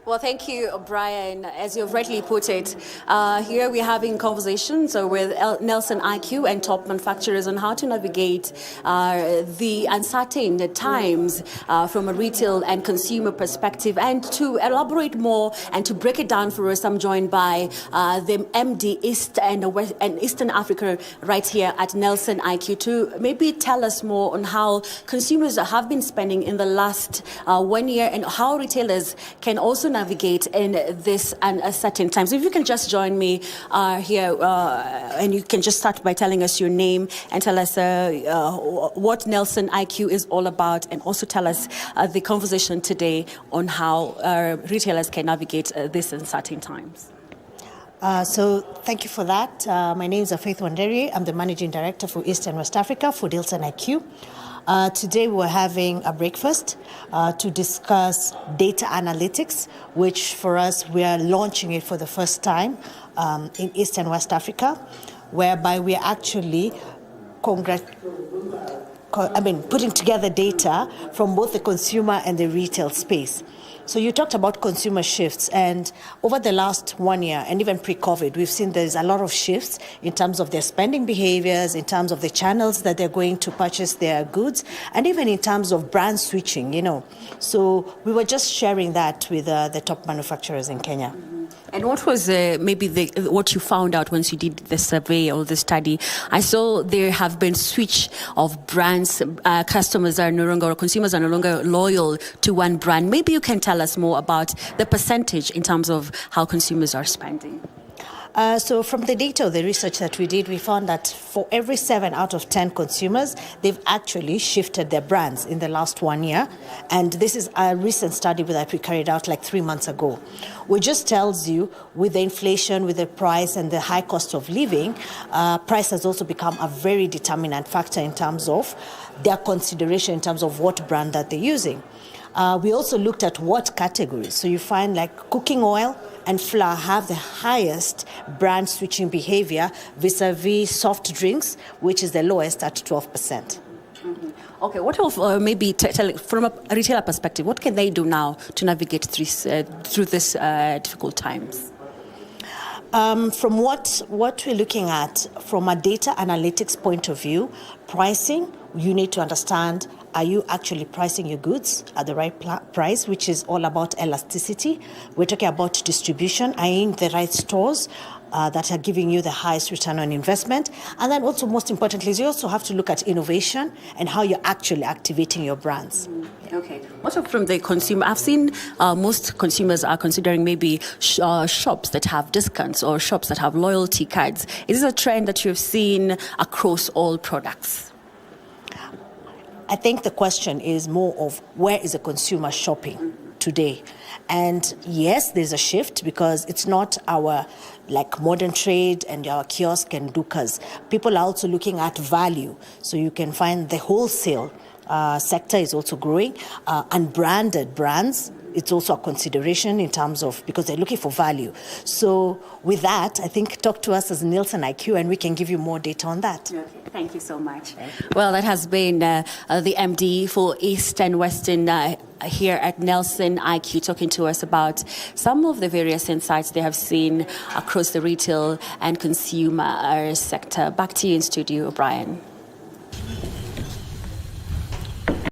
Well, thank you, Brian. As you've rightly put it, here we're having conversations with Nelson IQ and top manufacturers on how to navigate the uncertain times from a retail and consumer perspective. And to elaborate more and to break it down for us, I'm joined by the MD East and Eastern Africa right here at Nelson IQ to maybe tell us more on how consumers have been spending in the last 1 year and how retailers can also navigate in this uncertain times. So if you can just join me here and you can just start by telling us your name and tell us what Nelson IQ is all about, and also tell us the conversation today on how retailers can navigate this uncertain times. So thank you for that. My name is Faith Wanderi. I'm the Managing Director for East and West Africa for Nelson IQ. Today we're having a breakfast to discuss data analytics, which for us we are launching it for the first time in East and West Africa, whereby we are actually putting together data from both the consumer and the retail space. So you talked about consumer shifts, and over the last 1 year and even pre-COVID, we've seen there's a lot of shifts in terms of their spending behaviors, in terms of the channels that they're going to purchase their goods, and even in terms of brand switching, So we were just sharing that with the top manufacturers in Kenya. And what was what you found out once you did the survey or the study? I saw there have been switch of brands. Customers are no longer, or consumers are no longer loyal to one brand. Maybe you can tell us more about the percentage in terms of how consumers are spending. So from the data of the research that we did, we found that for every 7 out of 10 consumers, they've actually shifted their brands in the last 1 year. And this is a recent study that we carried out like 3 months ago, which just tells you with the inflation, with the price and the high cost of living, price has also become a very determinant factor in terms of their consideration in terms of what brand that they're using. We also looked at what categories. So you find like cooking oil and flour have the highest brand switching behavior vis-a-vis soft drinks, which is the lowest at 12%. Mm-hmm. Okay, what of maybe from a retailer perspective, what can they do now to navigate through this difficult times? From what we're looking at from a data analytics point of view, pricing, you need to understand, are you actually pricing your goods at the right price, which is all about elasticity. We're talking about distribution, are you in the right stores that are giving you the highest return on investment. And then also most importantly is you also have to look at innovation and how you're actually activating your brands. Okay. Also from the consumer, I've seen most consumers are considering maybe shops that have discounts or shops that have loyalty cards. Is this a trend that you've seen across all products? I think the question is more of where is the consumer shopping today? And yes, there's a shift because it's not our like modern trade and our kiosk and dukas. People are also looking at value. So you can find the wholesale sector is also growing. Unbranded brands, it's also a consideration in terms of, because they're looking for value. So with that, I think talk to us as Nelson IQ and we can give you more data on that. Okay, thank you so much. Well, that has been the MD for East and Western here at Nelson IQ talking to us about some of the various insights they have seen across the retail and consumer sector. Back to you in studio, Brian.